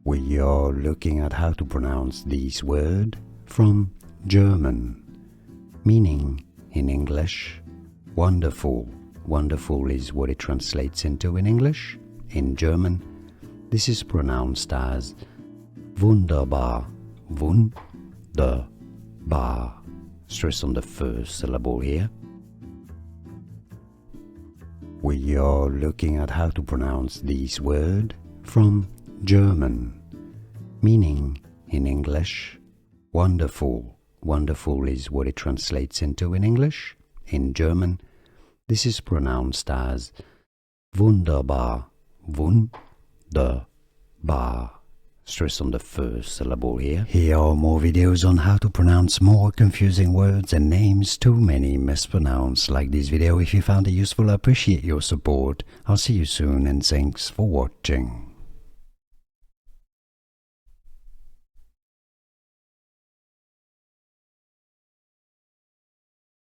We are looking at how to pronounce this word from German, meaning in English, wonderful. Wonderful is what it translates into in English. In German, this is pronounced as wunderbar, wunderbar. Stress on the first syllable here. We are looking at how to pronounce this word from German, meaning in English, wonderful. Wonderful is what it translates into in English. In German, this is pronounced as wunderbar, wunderbar. Stress on the first syllable here. Here are more videos on how to pronounce more confusing words and names too many mispronounced. Like this video if you found it useful. I appreciate your support. I'll see you soon and thanks for watching.